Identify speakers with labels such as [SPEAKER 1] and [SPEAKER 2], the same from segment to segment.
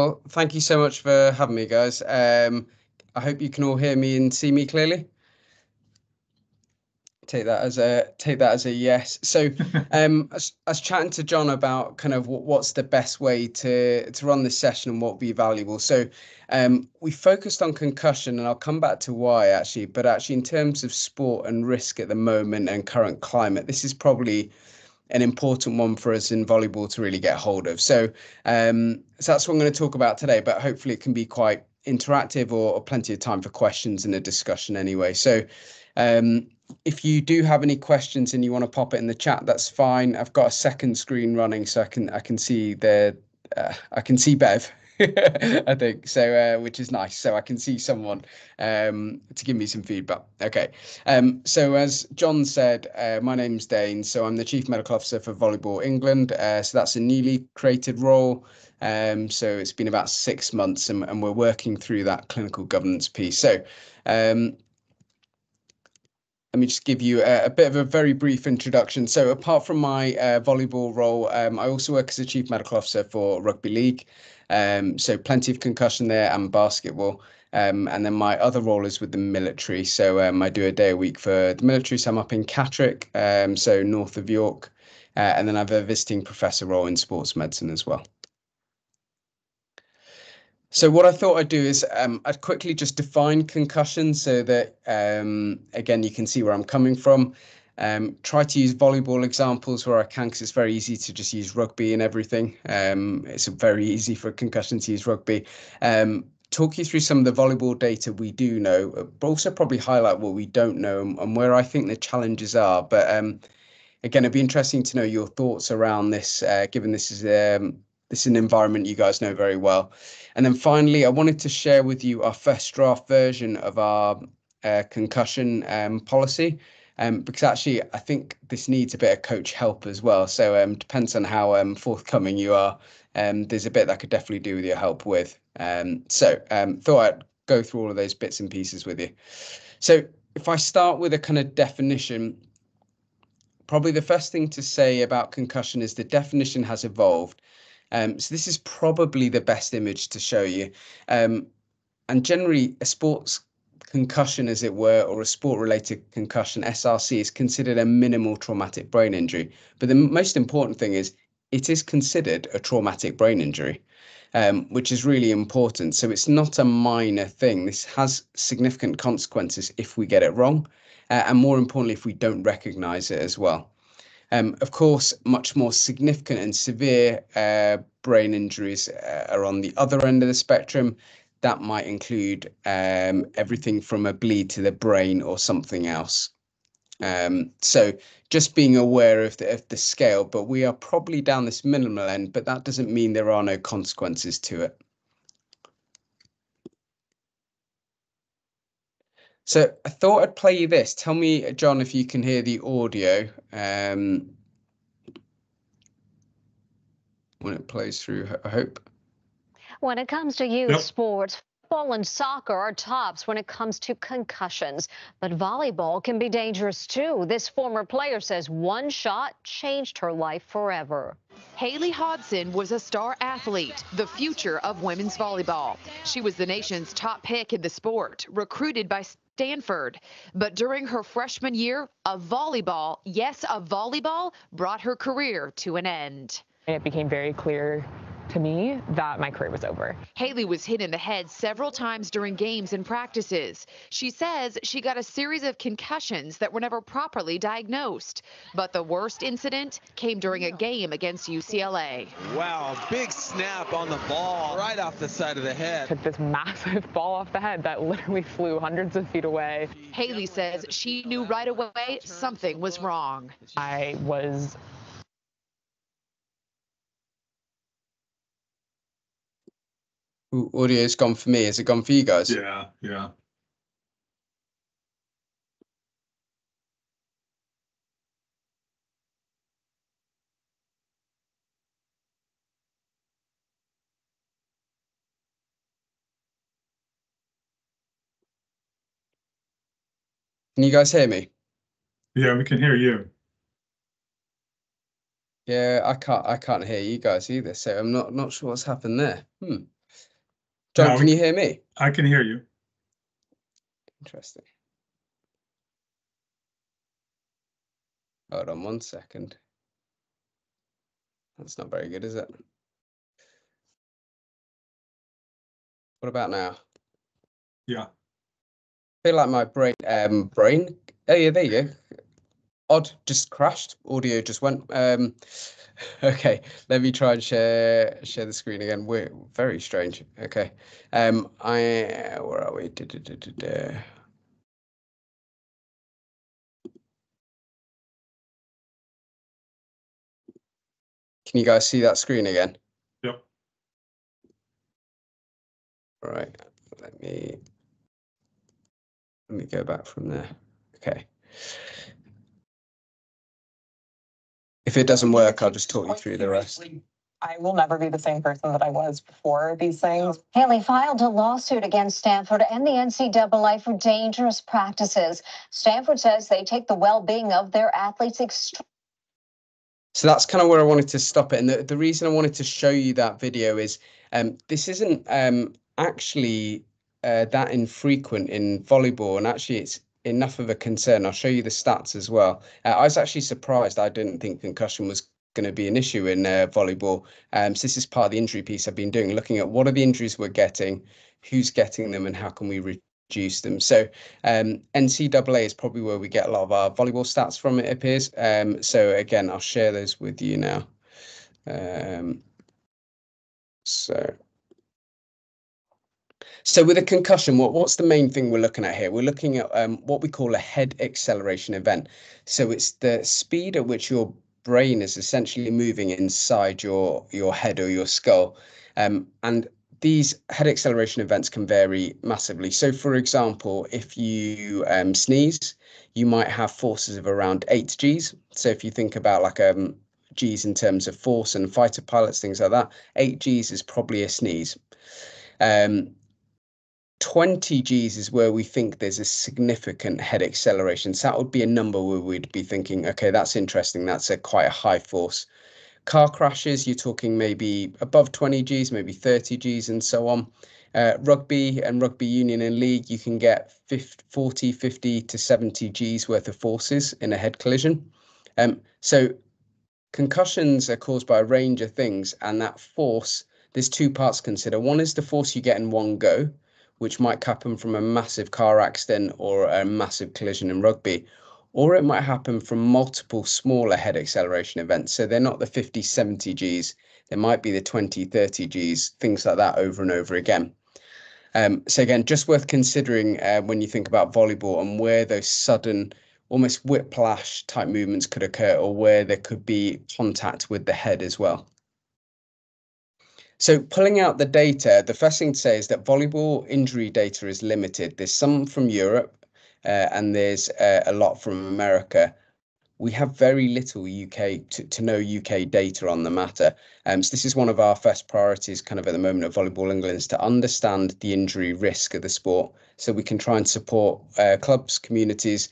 [SPEAKER 1] Well, thank you so much for having me, guys. I hope you can all hear me and see me clearly. Take that as a yes. So, I was chatting to John about kind of what's the best way to run this session and what would be valuable. So, we focused on concussion, and I'll come back to why actually. But actually, in terms of sport and risk at the moment and current climate, this is probably an important one for us in volleyball to really get hold of. So that's what I'm going to talk about today, but hopefully it can be quite interactive or plenty of time for questions and a discussion anyway. So if you do have any questions and you want to pop it in the chat, that's fine. I've got a second screen running so I can see I can see Bev. I think so, which is nice. So I can see someone to give me some feedback. Okay. So as John said, my name's Dane. So I'm the Chief Medical Officer for Volleyball England. So that's a newly created role. So it's been about 6 months, and we're working through that clinical governance piece. So let me just give you a bit of a very brief introduction. So apart from my volleyball role, I also work as a Chief Medical Officer for Rugby League. So plenty of concussion there and basketball. And then my other role is with the military. So I do a day a week for the military. So I'm up in Catterick, so north of York. And then I have a visiting professor role in sports medicine as well. So what I thought I'd do is I'd quickly just define concussion so that, again, you can see where I'm coming from. Try to use volleyball examples where I can, because it's very easy to just use rugby and everything. It's very easy for concussion to use rugby. Talk you through some of the volleyball data we do know, but also probably highlight what we don't know and where I think the challenges are. But again, it'd be interesting to know your thoughts around this, given this is an environment you guys know very well. And then finally, I wanted to share with you our first draft version of our concussion policy, because actually I think this needs a bit of coach help as well. So depends on how forthcoming you are. There's a bit that I could definitely do with your help with. So thought I'd go through all of those bits and pieces with you. So if I start with a kind of definition, probably the first thing to say about concussion is the definition has evolved. So this is probably the best image to show you. And generally, a sports concussion, as it were, or a sport-related concussion, SRC, is considered a minimal traumatic brain injury. But the most important thing is it is considered a traumatic brain injury, which is really important. So it's not a minor thing. This has significant consequences if we get it wrong, and more importantly, if we don't recognize it as well. Of course, much more significant and severe brain injuries are on the other end of the spectrum. That might include everything from a bleed to the brain or something else. So just being aware of the scale, but we are probably down this minimal end, but that doesn't mean there are no consequences to it. So I thought I'd play you this. Tell me, John, if you can hear the audio. When it plays through, I hope.
[SPEAKER 2] When it comes to youth sports, football and soccer are tops when it comes to concussions. But volleyball can be dangerous too. This former player says one shot changed her life forever.
[SPEAKER 3] Haley Hodson was a star athlete, the future of women's volleyball. She was the nation's top pick in the sport, recruited by Stanford. But during her freshman year, a volleyball, yes, a volleyball, brought her career to an end.
[SPEAKER 4] It became very clear to me that my career was over.
[SPEAKER 3] Haley was hit in the head several times during games and practices. She says she got a series of concussions that were never properly diagnosed. But the worst incident came during a game against UCLA.
[SPEAKER 5] Wow, big snap on the ball right off the side of the head.
[SPEAKER 4] Took this massive ball off the head that literally flew hundreds of feet away.
[SPEAKER 3] Haley says she knew right away something was wrong.
[SPEAKER 4] I was
[SPEAKER 1] Audio's gone for me. Has it gone for you guys?
[SPEAKER 6] Yeah.
[SPEAKER 1] Can you guys hear me?
[SPEAKER 6] Yeah, we can hear you.
[SPEAKER 1] Yeah, I can't hear you guys either. So I'm not sure what's happened there. John,
[SPEAKER 6] No,
[SPEAKER 1] can you hear me?
[SPEAKER 6] I can hear you.
[SPEAKER 1] Interesting. Hold on 1 second. That's not very good, is it? What about now?
[SPEAKER 6] Yeah.
[SPEAKER 1] I feel like my brain. Oh yeah, there you go. Odd, just crashed. Audio just went. Okay, let me try and share the screen again. We're very strange. Okay. Where are we? Can you guys see that screen again?
[SPEAKER 6] Yep.
[SPEAKER 1] All right. Let me go back from there. Okay. If it doesn't work, I'll just talk you through the rest.
[SPEAKER 7] I will never be the same person that I was before these things.
[SPEAKER 2] Haley filed a lawsuit against Stanford and the NCAA for dangerous practices. Stanford says they take the well-being of their athletes extremely.
[SPEAKER 1] So that's kind of where I wanted to stop it. And the reason I wanted to show you that video is this isn't actually that infrequent in volleyball. And actually, it's enough of a concern. I'll show you the stats as well. I was actually surprised. I didn't think concussion was going to be an issue in volleyball. So this is part of the injury piece I've been doing, looking at what are the injuries we're getting, who's getting them, and how can we reduce them. So NCAA is probably where we get a lot of our volleyball stats from, it appears. So again, I'll share those with you now. So with a concussion, what's the main thing we're looking at here? We're looking at what we call a head acceleration event. So it's the speed at which your brain is essentially moving inside your head or your skull. And these head acceleration events can vary massively. So for example, if you sneeze, you might have forces of around 8 Gs. So if you think about like Gs in terms of force and fighter pilots, things like that, 8 Gs is probably a sneeze. 20 Gs is where we think there's a significant head acceleration. So that would be a number where we'd be thinking, okay, that's interesting. That's quite a high force. Car crashes, you're talking maybe above 20 Gs, maybe 30 Gs and so on. Rugby and rugby union and league, you can get 40, 50 to 70 Gs worth of forces in a head collision. So concussions are caused by a range of things, and that force, there's two parts to consider. One is the force you get in one go, which might happen from a massive car accident or a massive collision in rugby, or it might happen from multiple smaller head acceleration events. So they're not the 50, 70 Gs, they might be the 20, 30 Gs, things like that over and over again. So again, just worth considering when you think about volleyball and where those sudden, almost whiplash type movements could occur, or where there could be contact with the head as well. So pulling out the data, the first thing to say is that volleyball injury data is limited. There's some from Europe and there's a lot from America. We have very little UK to no UK data on the matter. So this is one of our first priorities kind of at the moment at Volleyball England, is to understand the injury risk of the sport so we can try and support clubs, communities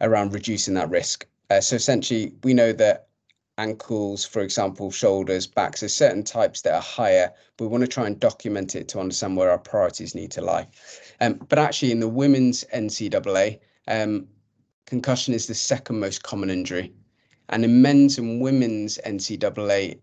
[SPEAKER 1] around reducing that risk. So essentially, we know that ankles, for example, shoulders, backs, there's certain types that are higher. We want to try and document it to understand where our priorities need to lie. But actually in the women's NCAA, concussion is the second most common injury. And in men's and women's NCAA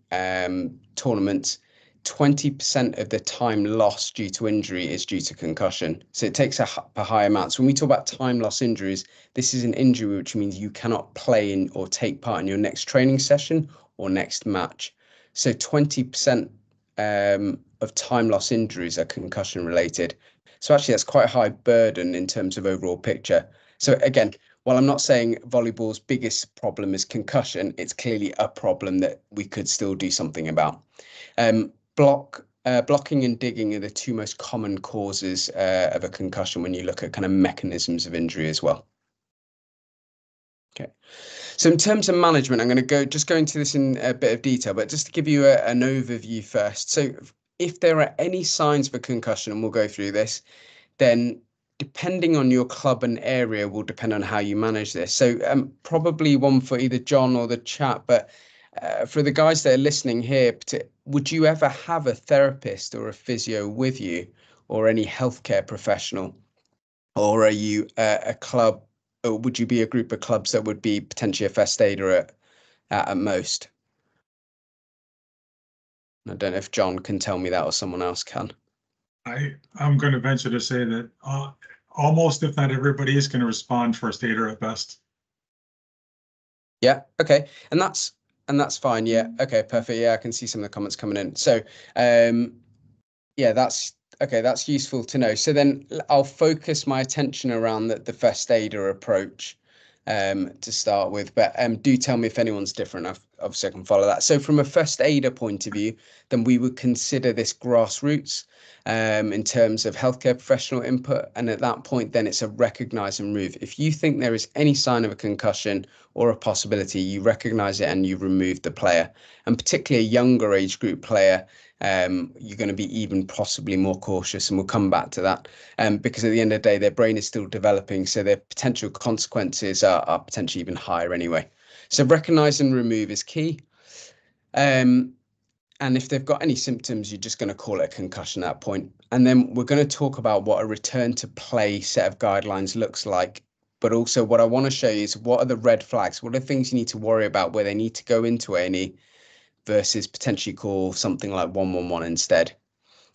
[SPEAKER 1] tournaments, 20% of the time lost due to injury is due to concussion. So it takes a high amount. So when we talk about time loss injuries, this is an injury which means you cannot play in or take part in your next training session or next match. So 20% of time loss injuries are concussion related. So actually that's quite a high burden in terms of overall picture. So again, while I'm not saying volleyball's biggest problem is concussion, it's clearly a problem that we could still do something about. Blocking and digging are the two most common causes of a concussion when you look at kind of mechanisms of injury as well. Okay, so in terms of management, I'm going to go into this in a bit of detail, but just to give you an overview first. So if there are any signs of a concussion, and we'll go through this, then depending on your club and area will depend on how you manage this. So probably one for either John or the chat, but for the guys that are listening here, would you ever have a therapist or a physio with you, or any healthcare professional? Or are you a club, or would you be a group of clubs that would be potentially a first aider at most? I don't know if John can tell me that or someone else can.
[SPEAKER 6] I'm going to venture to say that almost, if not everybody, is going to respond first aider at best.
[SPEAKER 1] Yeah. Okay. And that's fine. Yeah. Okay. Perfect. Yeah, I can see some of the comments coming in. So, yeah, that's okay. That's useful to know. So then I'll focus my attention around the first aider approach to start with. But do tell me if anyone's different. Obviously, I can follow that. So from a first aider point of view, then we would consider this grassroots in terms of healthcare professional input. And at that point, then it's a recognize and remove. If you think there is any sign of a concussion or a possibility, you recognize it and you remove the player. And particularly a younger age group player, you're going to be even possibly more cautious, and we'll come back to that, because at the end of the day, their brain is still developing, so their potential consequences are potentially even higher anyway. So recognize and remove is key. And if they've got any symptoms, you're just going to call it a concussion at that point. And then we're going to talk about what a return to play set of guidelines looks like. But also what I want to show you is what are the red flags? What are the things you need to worry about where they need to go into A&E versus potentially call something like 111 instead?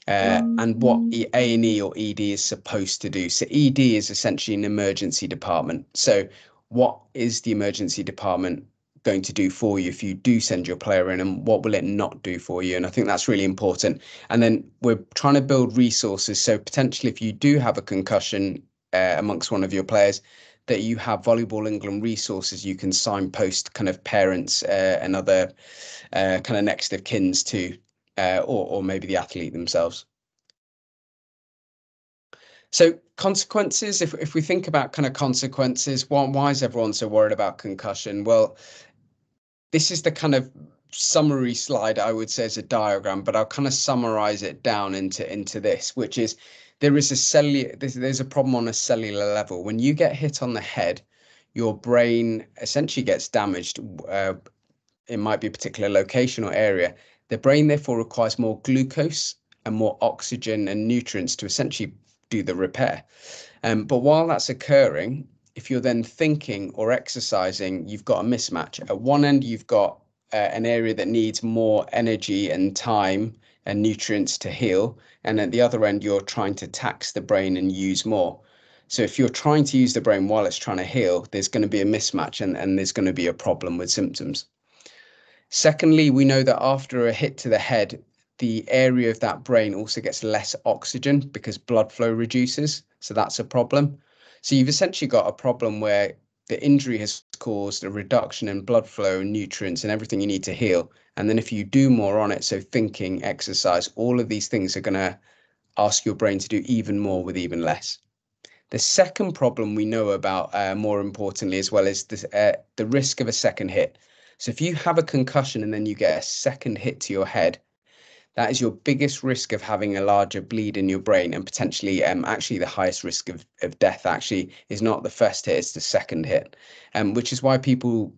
[SPEAKER 1] And what A&E or ED is supposed to do. So ED is essentially an emergency department. So what is the emergency department going to do for you if you do send your player in, and what will it not do for you? And I think that's really important. And then we're trying to build resources. So potentially if you do have a concussion amongst one of your players, that you have Volleyball England resources you can signpost kind of parents and other kind of next of kins to, or maybe the athlete themselves. So consequences, if we think about kind of consequences, why is everyone so worried about concussion? Well, this is the kind of summary slide, I would say, as a diagram, but I'll kind of summarize it down into this, which is there is there's a problem on a cellular level. When you get hit on the head, your brain essentially gets damaged. It might be a particular location or area. The brain therefore requires more glucose and more oxygen and nutrients to essentially do the repair. But while that's occurring, if you're then thinking or exercising, you've got a mismatch. At one end, you've got an area that needs more energy and time and nutrients to heal. And at the other end, you're trying to tax the brain and use more. So if you're trying to use the brain while it's trying to heal, there's going to be a mismatch, and there's going to be a problem with symptoms. Secondly, we know that after a hit to the head, the area of that brain also gets less oxygen because blood flow reduces. So that's a problem. So you've essentially got a problem where the injury has caused a reduction in blood flow, nutrients, and everything you need to heal. And then if you do more on it, so thinking, exercise, all of these things are going to ask your brain to do even more with even less. The second problem we know about, more importantly as well, is the risk of a second hit. So if you have a concussion and then you get a second hit to your head, that is your biggest risk of having a larger bleed in your brain, and potentially actually the highest risk of death actually is not the first hit, it's the second hit, which is why people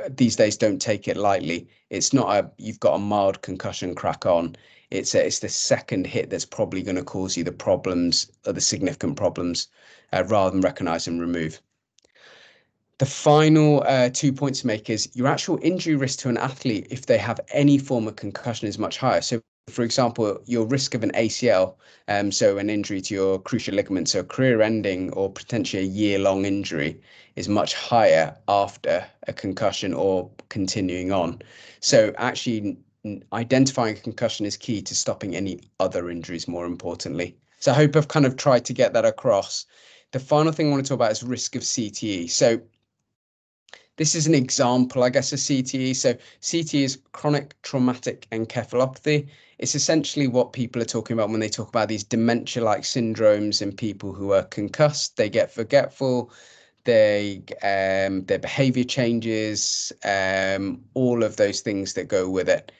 [SPEAKER 1] these days don't take it lightly. It's not you've got a mild concussion, crack on. It's the second hit that's probably going to cause you the problems, or the significant problems, rather than recognize and remove. The final 2 points to make is your actual injury risk to an athlete if they have any form of concussion is much higher. So for example, your risk of an ACL, so an injury to your cruciate ligament, so career-ending or potentially a year-long injury, is much higher after a concussion or continuing on. So actually identifying a concussion is key to stopping any other injuries, more importantly. So I hope I've kind of tried to get that across. The final thing I want to talk about is risk of CTE. So this is an example, I guess, of CTE. So CTE is chronic traumatic encephalopathy. It's essentially what people are talking about when they talk about these dementia-like syndromes in people who are concussed. They get forgetful, their behavior changes, all of those things that go with it.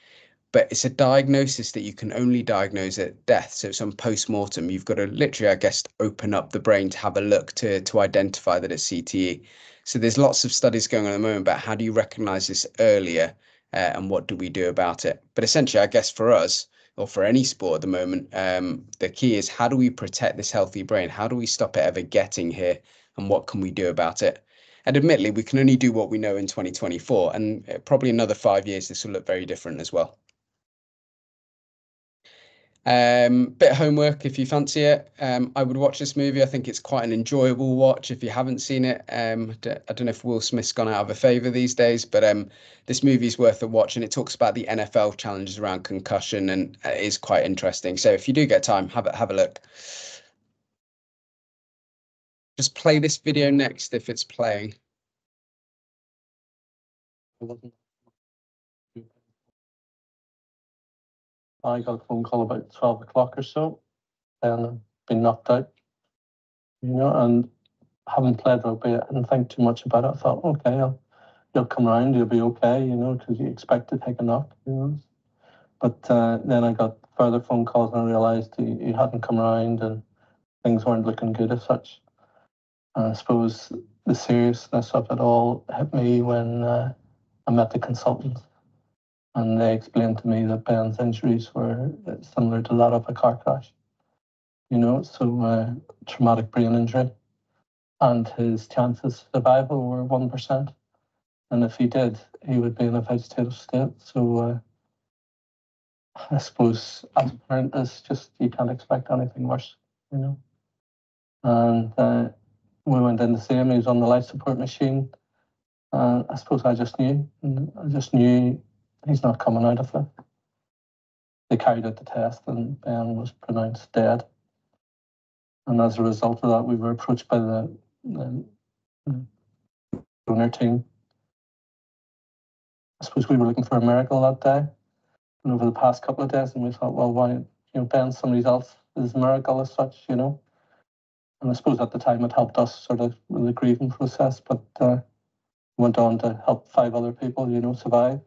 [SPEAKER 1] But it's a diagnosis that you can only diagnose at death. So it's on post-mortem. You've got to literally, I guess, open up the brain to have a look to identify that it's CTE. So there's lots of studies going on at the moment about how do you recognize this earlier, and what do we do about it? But essentially, I guess for us, or for any sport at the moment. The key is, how do we protect this healthy brain? How do we stop it ever getting here? And what can we do about it? And admittedly, we can only do what we know in 2024, and probably another 5 years, this will look very different as well. Bit of homework if you fancy it. I would watch this movie. I think it's quite an enjoyable watch if you haven't seen it. I don't know if Will Smith's gone out of a favor these days, but this movie is worth a watch, and it talks about the NFL challenges around concussion, and it is quite interesting. So if you do get time, have a look. Just play this video next if it's playing.
[SPEAKER 8] I got a phone call about 12 o'clock or so, and I've been knocked out, and haven't played rugby. I didn't think too much about it. I thought, okay, you'll come around, you'll be okay, because you expect to take a knock, But then I got further phone calls and I realised he hadn't come around and things weren't looking good as such. And I suppose the seriousness of it all hit me when I met the consultants. And they explained to me that Ben's injuries were similar to that of a car crash, so traumatic brain injury. And his chances of survival were 1%. And if he did, he would be in a vegetative state. So I suppose as a parent, it's just, you can't expect anything worse, And we went in to see him. He was on the life support machine. I suppose I just knew he's not coming out of it. They carried out the test and Ben was pronounced dead. And as a result of that, we were approached by the donor team. I suppose we were looking for a miracle that day. And over the past couple of days, and we thought, well, why, Ben, somebody else's miracle as such, And I suppose at the time it helped us sort of with the grieving process, but went on to help 5 other people, survive.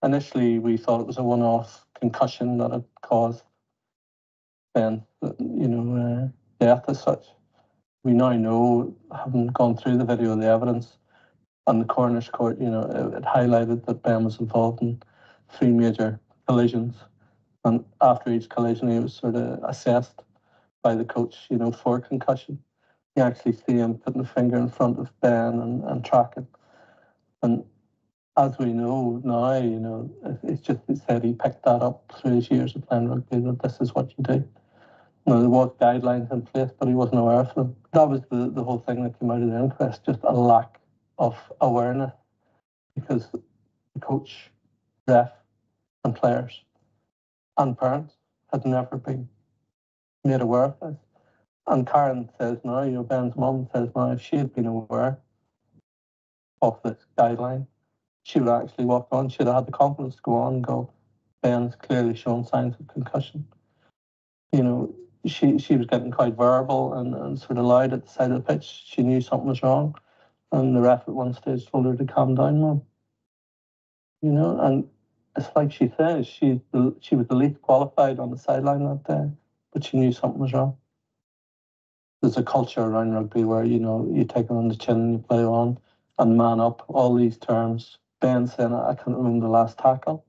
[SPEAKER 8] Initially, we thought it was a one-off concussion that had caused Ben, death as such. We now know, having gone through the video, the evidence, and the coroner's court, it highlighted that Ben was involved in 3 major collisions. And after each collision, he was sort of assessed by the coach, for concussion. You actually see him putting a finger in front of Ben and tracking. And as we know now, it's just said he picked that up through his years of playing rugby, that this is what you do. There was guidelines in place, but he wasn't aware of them. That was the whole thing that came out of the inquest, just a lack of awareness, because the coach, ref, and players and parents had never been made aware of this. And Karen says now, Ben's mum says now, if she had been aware of this guideline, she would actually walk on. She'd have had the confidence to go on and go, Ben's clearly shown signs of concussion. She was getting quite verbal and sort of loud at the side of the pitch. She knew something was wrong. And the ref at one stage told her to calm down, Mum. And it's like she says, she was the least qualified on the sideline that day, but she knew something was wrong. There's a culture around rugby where, you take it on the chin and you play on and man up, all these terms. Ben saying, I can't remember the last tackle.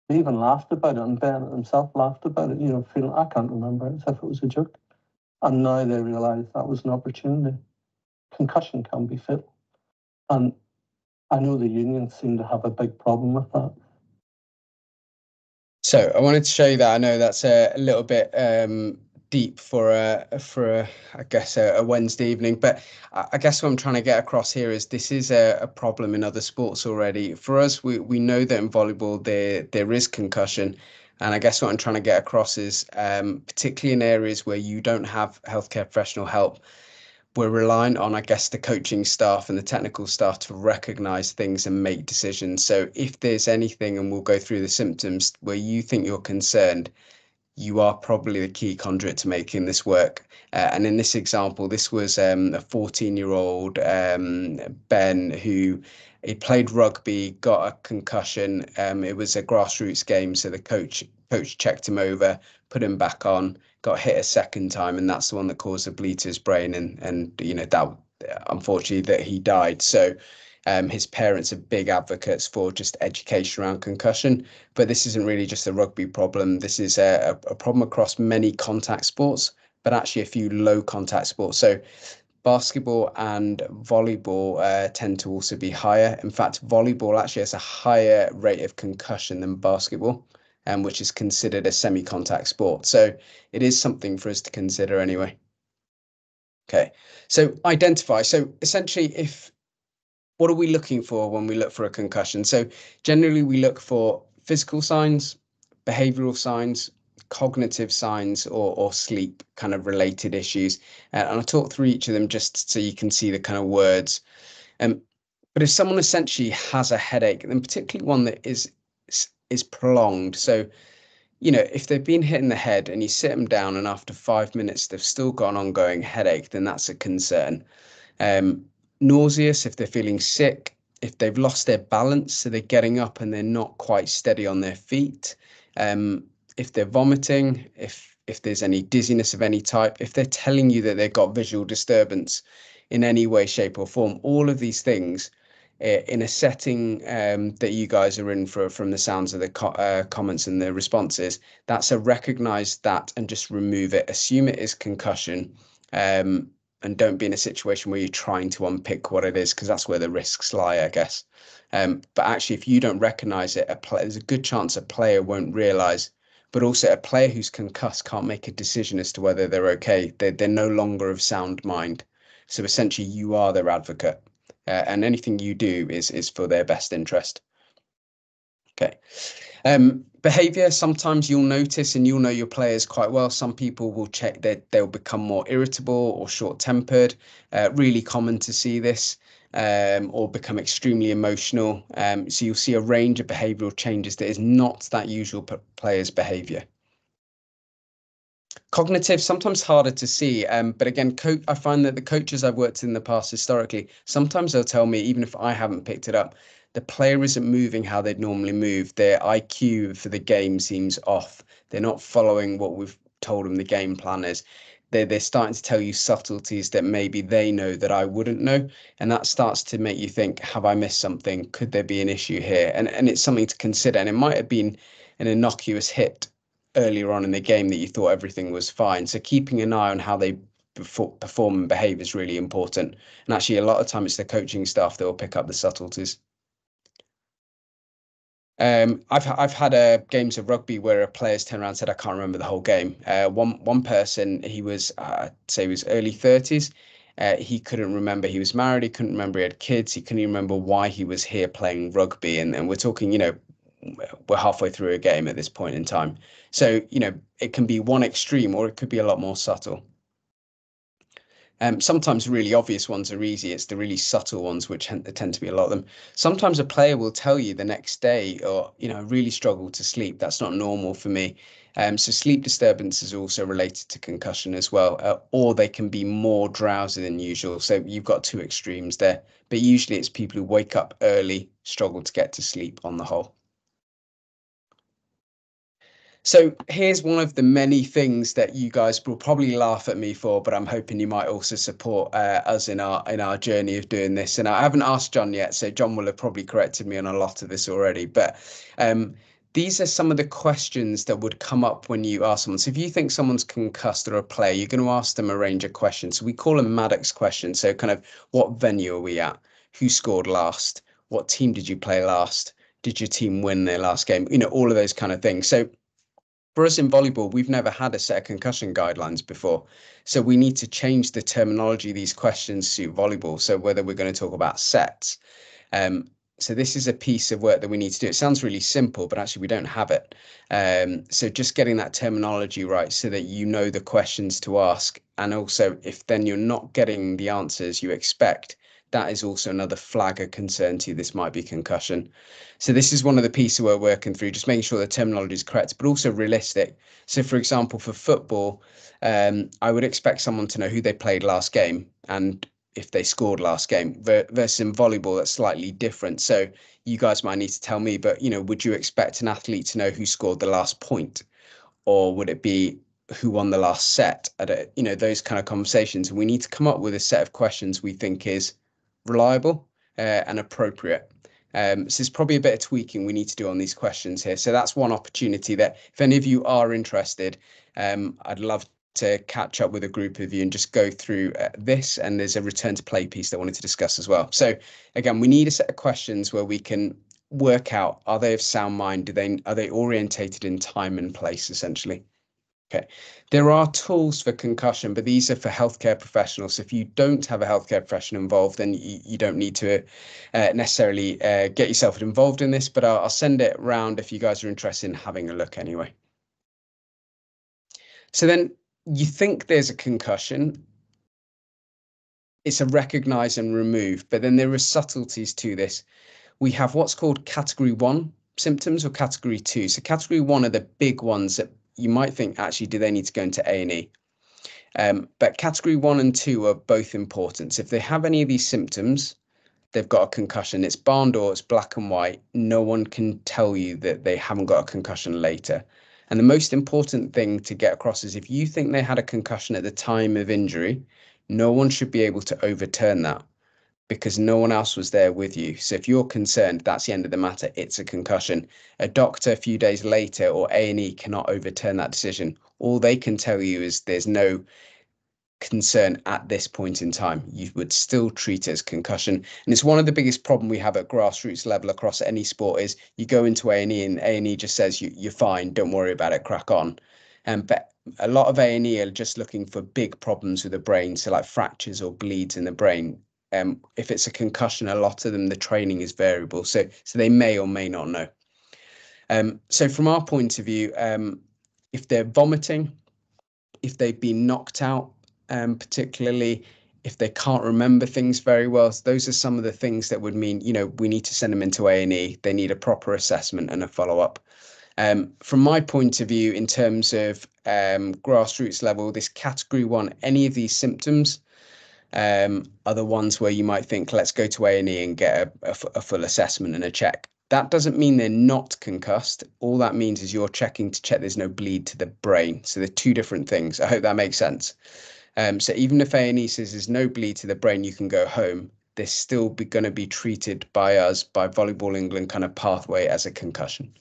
[SPEAKER 8] They even laughed about it, and Ben himself laughed about it, feeling, I can't remember it, as if it was a joke. And now they realise that was an opportunity. Concussion can be fatal. And I know the unions seem to have a big problem with that.
[SPEAKER 1] So I wanted to show you that. I know that's a little bit deep for I guess a Wednesday evening, but I guess what I'm trying to get across here is this is a problem in other sports already. For us, we know that in volleyball there is concussion, and I guess what I'm trying to get across is particularly in areas where you don't have healthcare professional help, we're relying on, I guess, the coaching staff and the technical staff to recognize things and make decisions. So if there's anything, and we'll go through the symptoms where you think you're concerned, you are probably the key conduit to making this work. And in this example, this was a 14-year-old Ben who he played rugby, got a concussion. It was a grassroots game, so the coach checked him over, put him back on, got hit a second time, and that's the one that caused a bleed to his brain, and that unfortunately that he died. So His parents are big advocates for just education around concussion, but this isn't really just a rugby problem. This is a problem across many contact sports, but actually a few low contact sports. So basketball and volleyball tend to also be higher. In fact, volleyball actually has a higher rate of concussion than basketball, which is considered a semi-contact sport. So it is something for us to consider anyway. Okay, so identify. So essentially, what are we looking for when we look for a concussion? So generally we look for physical signs, behavioral signs, cognitive signs, or sleep kind of related issues. And I'll talk through each of them just so you can see the kind of words. But if someone essentially has a headache, then particularly one that is prolonged. So, you know, if they've been hit in the head and you sit them down and after 5 minutes they've still got an ongoing headache, then that's a concern. Nauseous if they're feeling sick, if they've lost their balance, so they're getting up and they're not quite steady on their feet, if they're vomiting, if there's any dizziness of any type, if they're telling you that they've got visual disturbance in any way, shape or form, all of these things in a setting that you guys are in from the sounds of the comments and the responses, that's a recognize that and just remove it. Assume it is concussion. And don't be in a situation where you're trying to unpick what it is, because that's where the risks lie, I guess. But actually, if you don't recognize it, there's a good chance a player won't realize. But also, a player who's concussed can't make a decision as to whether they're okay. They're no longer of sound mind. So essentially, you are their advocate, and anything you do is for their best interest. Okay. Behavior, sometimes you'll notice, and you'll know your players quite well. Some people will check that they'll become more irritable or short-tempered. Really common to see this, or become extremely emotional. So you'll see a range of behavioral changes that is not that usual player's behavior. Cognitive, sometimes harder to see, but again, I find that the coaches I've worked in the past historically, sometimes they'll tell me, even if I haven't picked it up, the player isn't moving how they'd normally move. Their IQ for the game seems off. They're not following what we've told them the game plan is. They're starting to tell you subtleties that maybe they know that I wouldn't know. And that starts to make you think, have I missed something? Could there be an issue here? And it's something to consider. And it might have been an innocuous hit earlier on in the game that you thought everything was fine. So keeping an eye on how they perform and behave is really important. And actually, a lot of time it's the coaching staff that will pick up the subtleties. I've had games of rugby where a player's turned around and said, I can't remember the whole game. One person, he was, say he was early 30s. He couldn't remember he was married. He couldn't remember he had kids. He couldn't even remember why he was here playing rugby. And we're talking, you know, we're halfway through a game at this point in time. So, you know, it can be one extreme or it could be a lot more subtle. Sometimes really obvious ones are easy. It's the really subtle ones which tend to be a lot of them. Sometimes a player will tell you the next day, or, you know, really struggle to sleep. That's not normal for me. So sleep disturbance is also related to concussion as well, or they can be more drowsy than usual. So you've got two extremes there, but usually it's people who wake up early, struggle to get to sleep on the whole. So here's one of the many things that you guys will probably laugh at me for, but I'm hoping you might also support us in our journey of doing this. And I haven't asked John yet, so John will have probably corrected me on a lot of this already. But these are some of the questions that would come up when you ask someone. So if you think someone's concussed or a player, you're going to ask them a range of questions. So we call them Maddox questions. So kind of, what venue are we at? Who scored last? What team did you play last? Did your team win their last game? You know, all of those kind of things. So for us in volleyball, we've never had a set of concussion guidelines before. So we need to change the terminology of these questions to volleyball. So whether we're going to talk about sets. So this is a piece of work that we need to do. It sounds really simple, but actually we don't have it. So just getting that terminology right so that you know the questions to ask. And also, if then you're not getting the answers you expect, that is also another flag of concern to you. This might be concussion. So this is one of the pieces we're working through, just making sure the terminology is correct, but also realistic. So for example, for football, I would expect someone to know who they played last game and if they scored last game, versus in volleyball, that's slightly different. So you guys might need to tell me, but, you know, would you expect an athlete to know who scored the last point? Or would it be who won the last set? Those kind of conversations. And we need to come up with a set of questions we think is reliable and appropriate. So there's probably a bit of tweaking we need to do on these questions here. So that's one opportunity that if any of you are interested, I'd love to catch up with a group of you and just go through this. And there's a return to play piece that I wanted to discuss as well. So again, we need a set of questions where we can work out, are they of sound mind? Are they orientated in time and place, essentially? Okay, there are tools for concussion, but these are for healthcare professionals. So if you don't have a healthcare professional involved, then you don't need to necessarily get yourself involved in this, but I'll send it around if you guys are interested in having a look anyway. So then you think there's a concussion. It's a recognize and remove, but then there are subtleties to this. We have what's called category 1 symptoms or category 2. So category 1 are the big ones that you might think, actually, do they need to go into A&E? But category 1 and 2 are both important. So if they have any of these symptoms, they've got a concussion. It's barn door, it's black and white. No one can tell you that they haven't got a concussion later. And the most important thing to get across is if you think they had a concussion at the time of injury, no one should be able to overturn that because no one else was there with you. So if you're concerned, that's the end of the matter. It's a concussion. A doctor a few days later or A&E cannot overturn that decision. All they can tell you is there's no concern at this point in time. You would still treat it as concussion. And it's one of the biggest problems we have at grassroots level across any sport is you go into A&E and A&E just says you're fine, don't worry about it, crack on. But a lot of A&E are just looking for big problems with the brain, so like fractures or bleeds in the brain. If it's a concussion, a lot of them, the training is variable, so they may or may not know. So from our point of view, if they're vomiting, if they've been knocked out, particularly if they can't remember things very well, so those are some of the things that would mean, we need to send them into A&E. They need a proper assessment and a follow-up. From my point of view, in terms of grassroots level, this category 1, any of these symptoms are the ones where you might think, let's go to A&E and get a full assessment and a check. That doesn't mean they're not concussed. All that means is you're checking to check there's no bleed to the brain. So they're two different things. I hope that makes sense. So even if A&E says there's no bleed to the brain, you can go home, they're still going to be treated by us, by Volleyball England kind of pathway as a concussion.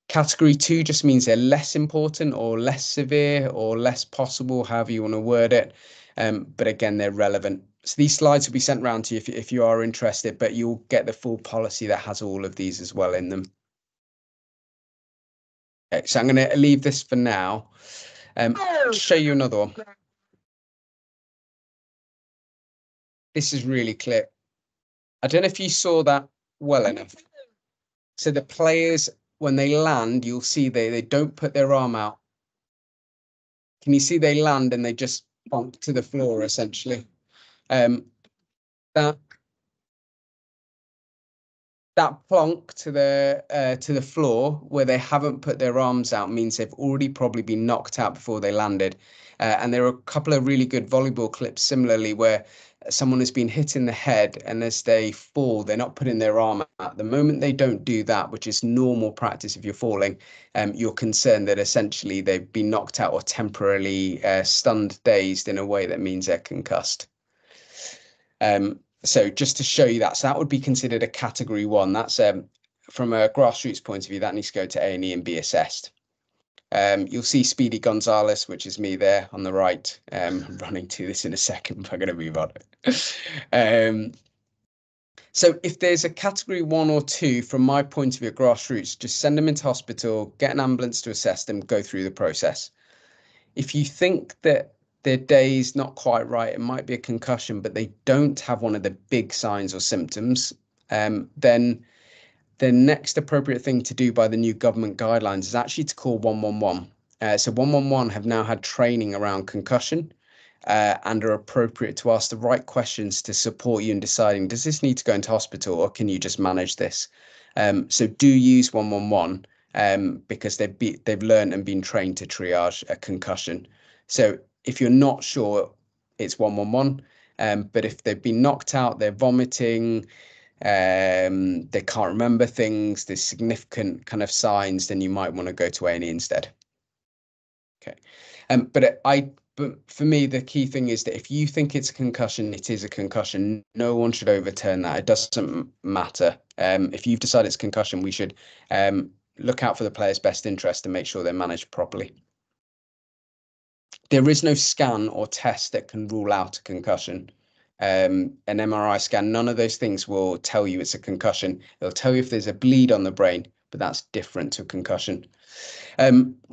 [SPEAKER 1] Category 2 just means they're less important or less severe or less possible, however you want to word it. But again, they're relevant. So these slides will be sent around to you if you are interested, but you'll get the full policy that has all of these as well in them. Okay, so I'm going to leave this for now. I'll show you another one. This is really clear. I don't know if you saw that well enough. So the players, when they land, you'll see they don't put their arm out. Can you see they land and they just plonk to the floor, essentially? That plonk to the floor where they haven't put their arms out means they've already probably been knocked out before they landed. And there are a couple of really good volleyball clips similarly where someone has been hit in the head and as they fall, they're not putting their arm out. The moment they don't do that, which is normal practice if you're falling, you're concerned that essentially they've been knocked out or temporarily stunned, dazed in a way that means they're concussed. So just to show you that, so that would be considered a category 1. That's from a grassroots point of view, that needs to go to A&E and be assessed. You'll see Speedy Gonzalez, which is me there on the right. I'm running to this in a second, but I'm going to move on. So if there's a category 1 or 2, from my point of view, grassroots, just send them into hospital, get an ambulance to assess them, go through the process. If you think that their day's not quite right, it might be a concussion, but they don't have one of the big signs or symptoms, then the next appropriate thing to do by the new government guidelines is actually to call 111. So 111 have now had training around concussion and are appropriate to ask the right questions to support you in deciding, does this need to go into hospital or can you just manage this? So do use 111 because they've learned and been trained to triage a concussion. So if you're not sure, it's 111. But if they've been knocked out, they're vomiting, they can't remember things, there's significant kind of signs, then you might want to go to A&E instead. Okay. But But for me, the key thing is that if you think it's a concussion, it is a concussion. No one should overturn that. It doesn't matter. If you've decided it's concussion, we should look out for the player's best interest and make sure they're managed properly. There is no scan or test that can rule out a concussion. An MRI scan, none of those things will tell you it's a concussion. It'll tell you if there's a bleed on the brain, but that's different to a concussion.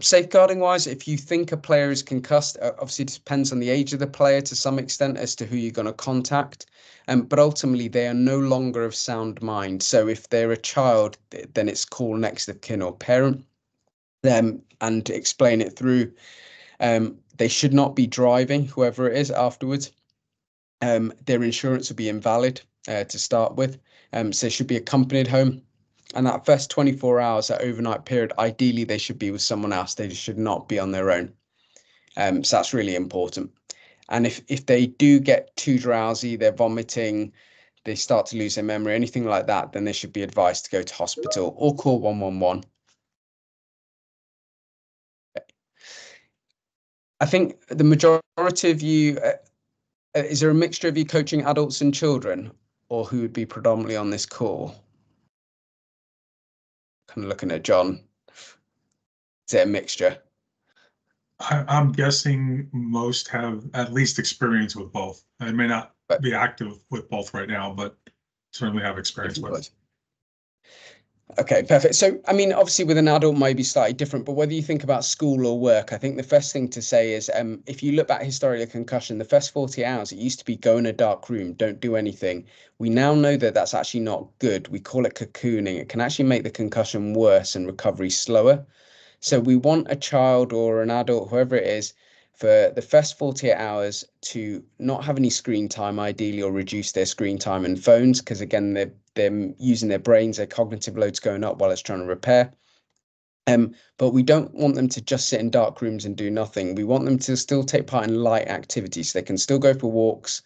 [SPEAKER 1] Safeguarding wise, if you think a player is concussed, obviously it depends on the age of the player to some extent as to who you're going to contact. But ultimately, they are no longer of sound mind. So if they're a child, then it's call next of kin or parent and explain it through. They should not be driving, whoever it is, afterwards. Their insurance will be invalid to start with. So they should be accompanied home. And that first 24 hours, that overnight period, ideally they should be with someone else. They should not be on their own. So that's really important. And if they do get too drowsy, they're vomiting, they start to lose their memory, anything like that, then they should be advised to go to hospital or call 111. I think the majority of you, is there a mixture of you coaching adults and children, or who would be predominantly on this call? Kind of looking at John. Is it a mixture?
[SPEAKER 6] I'm guessing most have at least experience with both. I may not be active with both right now, but certainly have experience with it.
[SPEAKER 1] Okay, perfect. So, I mean, obviously with an adult might be slightly different, but whether you think about school or work, I think the first thing to say is if you look back historically at concussion, the first 40 hours, it used to be go in a dark room, don't do anything. We now know that that's actually not good. We call it cocooning. It can actually make the concussion worse and recovery slower. So we want a child or an adult, whoever it is, for the first 48 hours to not have any screen time, ideally, or reduce their screen time and phones, because again, they're using their brains, their cognitive load's going up while it's trying to repair. But we don't want them to just sit in dark rooms and do nothing. We want them to still take part in light activities. They can still go for walks.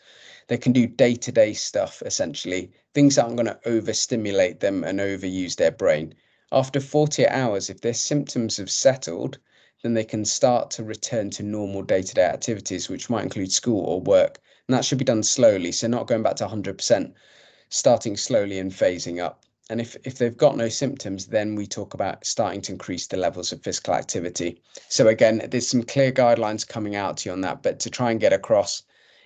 [SPEAKER 1] They can do day-to-day stuff, essentially, things that aren't going to overstimulate them and overuse their brain. After 48 hours, if their symptoms have settled, then they can start to return to normal day-to-day activities, which might include school or work. And that should be done slowly. So not going back to 100%, starting slowly and phasing up. And if they've got no symptoms, then we talk about starting to increase the levels of physical activity. So again, there's some clear guidelines coming out to you on that, but to try and get across,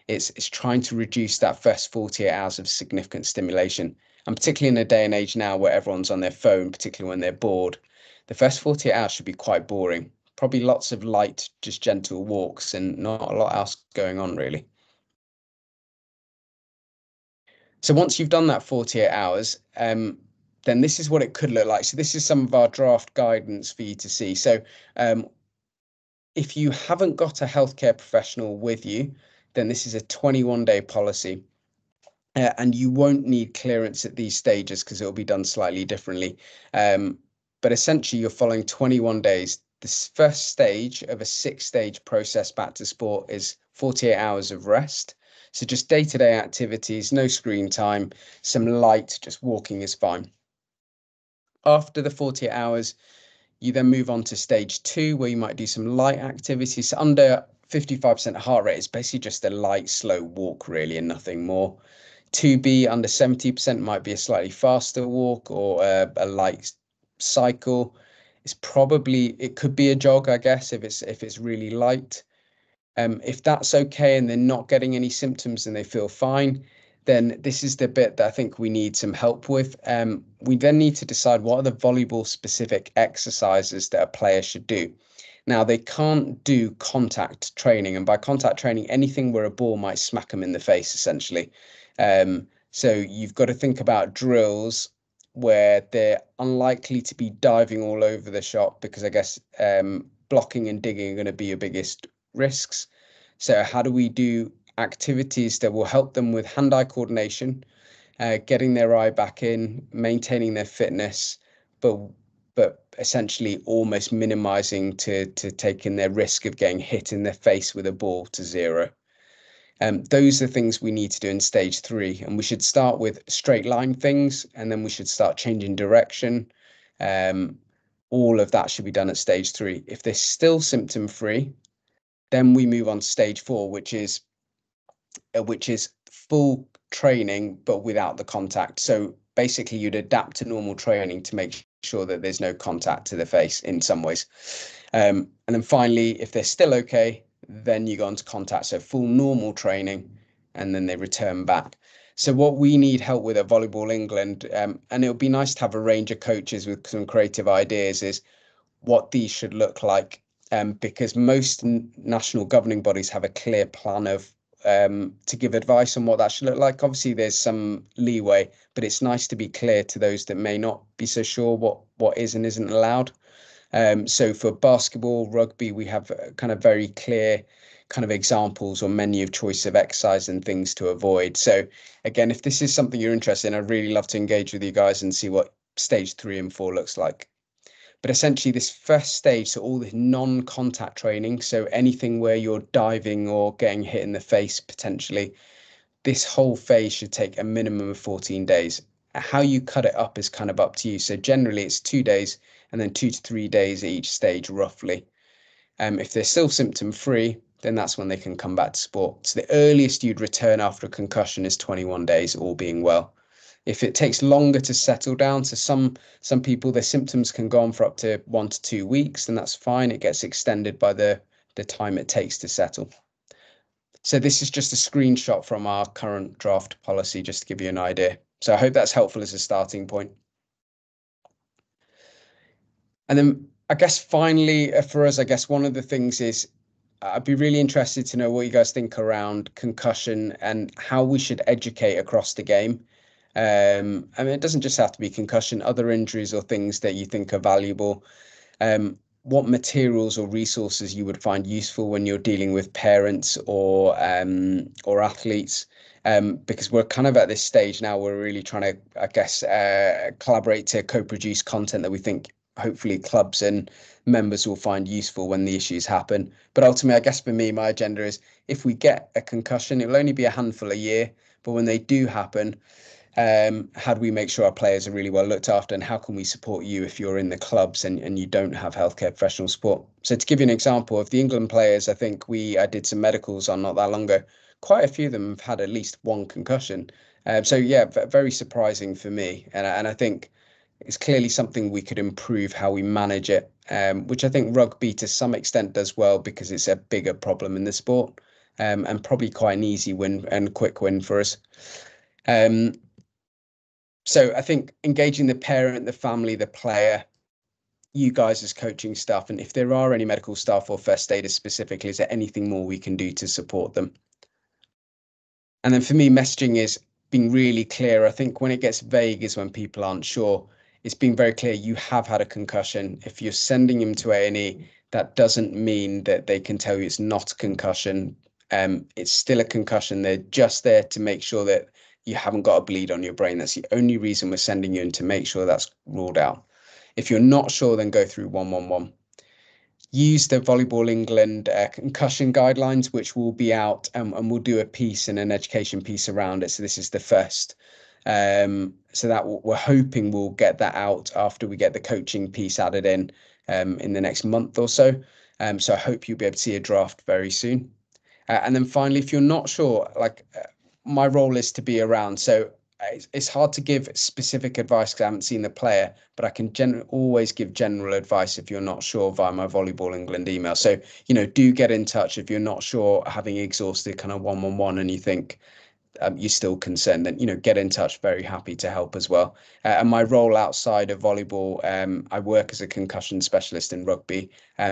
[SPEAKER 1] it's trying to reduce that first 48 hours of significant stimulation. And particularly in a day and age now where everyone's on their phone, particularly when they're bored, the first 48 hours should be quite boring. Probably lots of light, just gentle walks and not a lot else going on, really. So once you've done that 48 hours, then this is what it could look like. So this is some of our draft guidance for you to see. So if you haven't got a healthcare professional with you, then this is a 21-day policy. And you won't need clearance at these stages because it will be done slightly differently. But essentially, you're following 21 days. This first stage of a 6-stage process back to sport is 48 hours of rest. So just day-to-day activities, no screen time, some light, just walking is fine. After the 48 hours, you then move on to stage 2, where you might do some light activities. So under 55% heart rate, it's basically just a light, slow walk, really, and nothing more. 2B under 70% might be a slightly faster walk or a light cycle. It could be a jog, I guess, if it's really light. If that's okay and they're not getting any symptoms and they feel fine, then this is the bit that I think we need some help with. We then need to decide what are the volleyball specific exercises that a player should do. Now, they can't do contact training, and by contact training, anything where a ball might smack them in the face, essentially. So you've got to think about drills where they're unlikely to be diving all over the shop, because I guess blocking and digging are going to be your biggest risks. So how do we do activities that will help them with hand-eye coordination, getting their eye back in, maintaining their fitness, but essentially almost minimizing to taking their risk of getting hit in their face with a ball to zero. Those are things we need to do in stage 3, and we should start with straight line things, and then we should start changing direction. All of that should be done at stage 3. If they're still symptom free, Then we move on to stage 4, which is full training, but without the contact. So basically you'd adapt to normal training to make sure that there's no contact to the face in some ways. And then finally, if they're still okay, then you go on to contact. So full normal training, and then they return back. So what we need help with at Volleyball England, and it would be nice to have a range of coaches with some creative ideas, is what these should look like. Because most national governing bodies have a clear plan of to give advice on what that should look like. Obviously, there's some leeway, but it's nice to be clear to those that may not be so sure what is and isn't allowed. So for basketball, rugby, we have kind of very clear kind of examples or menu of choice of exercise and things to avoid. So again, if this is something you're interested in, I'd really love to engage with you guys and see what stage 3 and 4 looks like. But essentially this first stage, so all the non-contact training, so anything where you're diving or getting hit in the face potentially, this whole phase should take a minimum of 14 days. How you cut it up is kind of up to you. So generally it's 2 days and then 2 to 3 days at each stage roughly. If they're still symptom free, then that's when they can come back to sport. So the earliest you'd return after a concussion is 21 days, all being well. If it takes longer to settle down, so some people, their symptoms can go on for up to 1 to 2 weeks, then that's fine. It gets extended by the time it takes to settle. So this is just a screenshot from our current draft policy, just to give you an idea. So I hope that's helpful as a starting point. And then I guess finally for us, I guess one of the things is I'd be really interested to know what you guys think around concussion and how we should educate across the game. I mean, it doesn't just have to be concussion, other injuries or things that you think are valuable. What materials or resources you would find useful when you're dealing with parents or athletes, because we're kind of at this stage now, we're really trying to, I guess, collaborate to co-produce content that we think hopefully clubs and members will find useful when the issues happen. But ultimately, I guess for me, my agenda is if we get a concussion, it will only be a handful a year, but when they do happen, how do we make sure our players are really well looked after, and how can we support you if you're in the clubs and you don't have healthcare professional support? So to give you an example of the England players, I think I did some medicals on not that long ago. Quite a few of them have had at least one concussion. So yeah, very surprising for me. And I think it's clearly something we could improve how we manage it, which I think rugby to some extent does well because it's a bigger problem in the sport, and probably quite an easy win and quick win for us. So I think engaging the parent, the family, the player, you guys as coaching staff, and if there are any medical staff or first aiders specifically, is there anything more we can do to support them? And then for me, messaging is being really clear. I think when it gets vague is when people aren't sure. It's being very clear you have had a concussion. If you're sending them to A&E, that doesn't mean that they can tell you it's not a concussion. It's still a concussion. They're just there to make sure that you haven't got a bleed on your brain. That's the only reason we're sending you in, to make sure that's ruled out. If you're not sure, then go through 111. Use the Volleyball England concussion guidelines, which will be out, and we'll do a piece and an education piece around it. So this is the first. So that we're hoping we'll get that out after we get the coaching piece added in the next month or so. So I hope you'll be able to see a draft very soon. And then finally, if you're not sure, my role is to be around. So it's hard to give specific advice because I haven't seen the player, but I can always give general advice if you're not sure via my Volleyball England email. So, do get in touch if you're not sure, having exhausted kind of 111 and you think you're still concerned, then, get in touch. Very happy to help as well. And my role outside of volleyball, I work as a concussion specialist in rugby.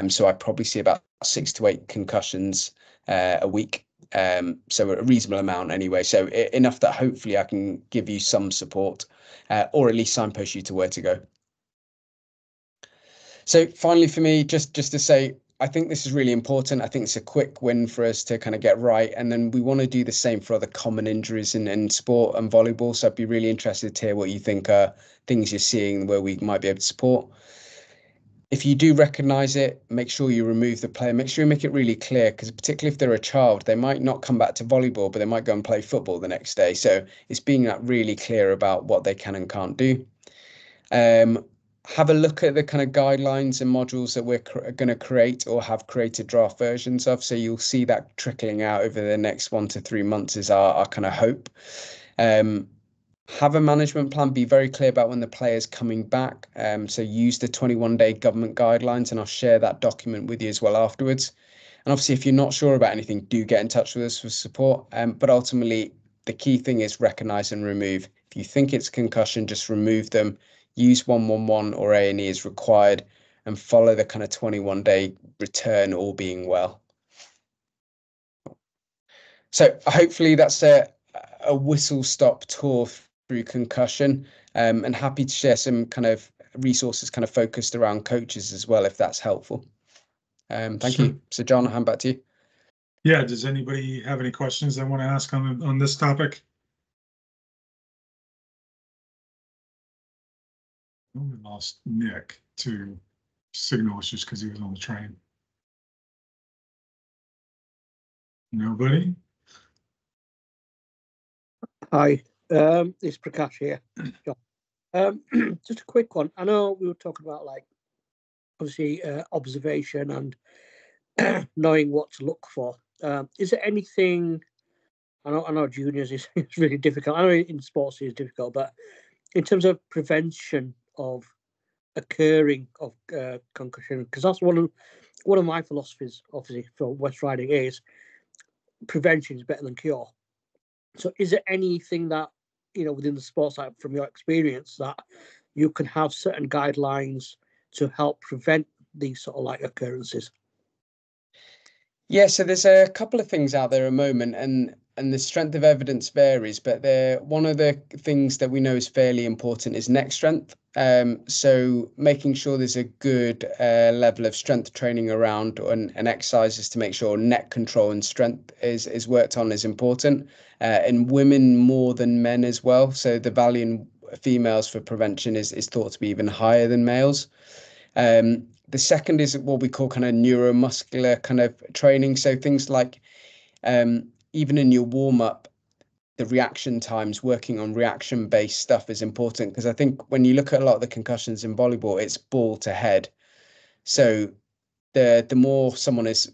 [SPEAKER 1] So I probably see about 6 to 8 concussions a week. So a reasonable amount anyway. So enough that hopefully I can give you some support, or at least signpost you to where to go. So finally for me, just to say, I think this is really important. I think it's a quick win for us to kind of get right. And then we want to do the same for other common injuries in sport and volleyball. So I'd be really interested to hear what you think are things you're seeing where we might be able to support. If you do recognise it, make sure you remove the player. Make sure you make it really clear, because particularly if they're a child, they might not come back to volleyball, but they might go and play football the next day. So it's being really clear about what they can and can't do. have a look at the kind of guidelines and modules that we're going to create or have created draft versions of. So you'll see that trickling out over the next 1 to 3 months is our kind of hope. Have a management plan, be very clear about when the player's coming back. So use the 21-day government guidelines, and I'll share that document with you as well afterwards. And obviously, if you're not sure about anything, do get in touch with us for support. But ultimately, the key thing is recognise and remove. If you think it's concussion, just remove them. Use 111 or A&E as required, and follow the kind of 21-day return, all being well. So hopefully that's a whistle-stop tour through concussion, and happy to share some kind of resources kind of focused around coaches as well, if that's helpful. Thank you. So John, I'll hand back to you.
[SPEAKER 6] Yeah, does anybody have any questions they want to ask on this topic? We lost Nick to signal issues because he was on the train. Nobody?
[SPEAKER 9] Hi, it's Prakash here. Just a quick one. I know we were talking about, like, obviously observation and knowing what to look for. Is there anything? I know juniors is really difficult. I know in sports it's difficult, but in terms of prevention of occurring of concussion, because that's one of my philosophies, obviously, for West Riding, is prevention is better than cure. So is there anything that, within the sports, like, from your experience, that you can have certain guidelines to help prevent these sort of like occurrences?
[SPEAKER 1] Yeah, so there's a couple of things out there at the moment, and the strength of evidence varies, but one of the things that we know is fairly important is neck strength. So making sure there's a good level of strength training around and exercises to make sure neck control and strength is worked on is important. In women more than men as well. So the value in females for prevention is thought to be even higher than males. The second is what we call kind of neuromuscular kind of training. So things like even in your warm-up, the reaction times, working on reaction-based stuff is important, because I think when you look at a lot of the concussions in volleyball, it's ball to head. So the more someone is,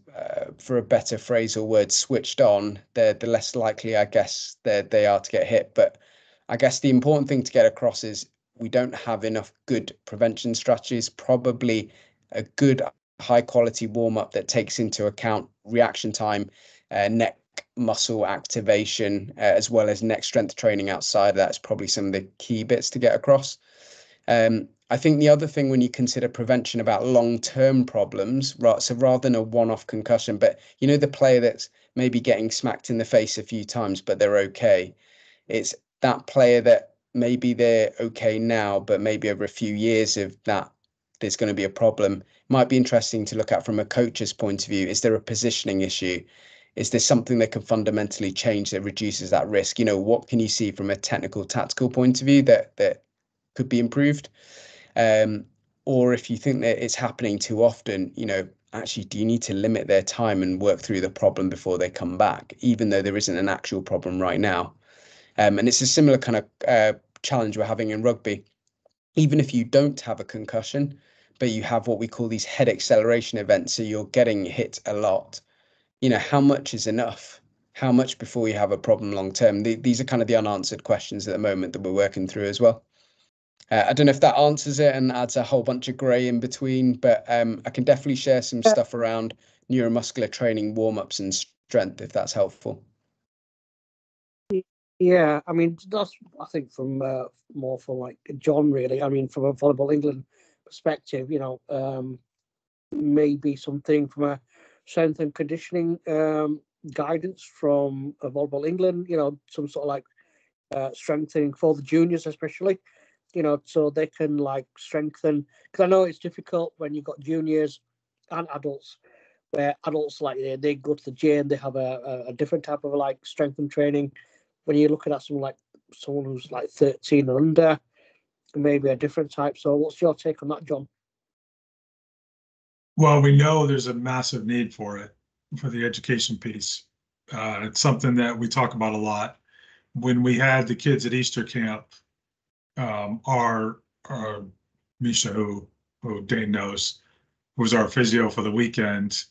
[SPEAKER 1] for a better phrase or word, switched on, the less likely, I guess, that they are to get hit. But I guess the important thing to get across is we don't have enough good prevention strategies. Probably a good high quality warm-up that takes into account reaction time, neck muscle activation, as well as neck strength training outside of that is probably some of the key bits to get across. I think the other thing when you consider prevention about long-term problems, right, so rather than a one-off concussion, but the player that's maybe getting smacked in the face a few times but they're okay, it's that player that maybe they're okay now, but maybe over a few years of that there's going to be a problem. Might be interesting to look at from a coach's point of view. Is there a positioning issue? Is there something that can fundamentally change that reduces that risk? What can you see from a technical, tactical point of view that could be improved? Or if you think that it's happening too often, actually, do you need to limit their time and work through the problem before they come back, even though there isn't an actual problem right now? And it's a similar kind of challenge we're having in rugby. Even if you don't have a concussion, but you have what we call these head acceleration events, so you're getting hit a lot, how much is enough? How much before you have a problem long term? These are kind of the unanswered questions at the moment that we're working through as well. I don't know if that answers it and adds a whole bunch of grey in between, but I can definitely share some stuff around neuromuscular training, warm-ups and strength, if that's helpful.
[SPEAKER 9] Yeah, I mean, that's, I think, from more for like John, really. I mean, from a Volleyball England perspective, maybe something from a strength and conditioning guidance from Volleyball England, some sort of like strengthening for the juniors, especially, so they can like strengthen. Because I know it's difficult when you've got juniors and adults, where adults, like, they go to the gym, they have a different type of like strength and training. When you're looking at someone who's like 13 and under, maybe a different type. So what's your take on that, John?
[SPEAKER 6] Well, we know there's a massive need for it, for the education piece. It's something that we talk about a lot. When we had the kids at Easter camp, our Misha, who Dane knows, was our physio for the weekend,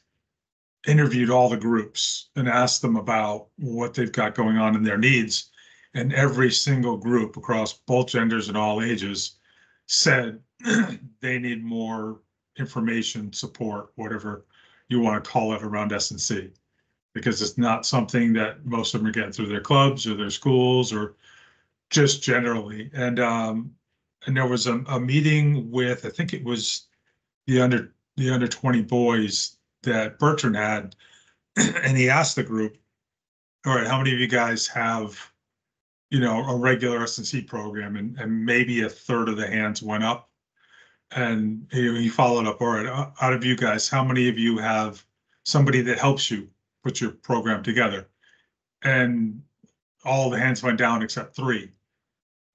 [SPEAKER 6] interviewed all the groups and asked them about what they've got going on in their needs. And every single group across both genders and all ages said they need more information, support, whatever you want to call it, around S&C, because it's not something that most of them are getting through their clubs or their schools or just generally. And there was a meeting with, I think it was the under 20 boys that Bertrand had, and he asked the group, all right, how many of you guys have, a regular S&C program? And maybe a third of the hands went up. And he followed up, all right, out of you guys, how many of you have somebody that helps you put your program together? And all the hands went down except 3,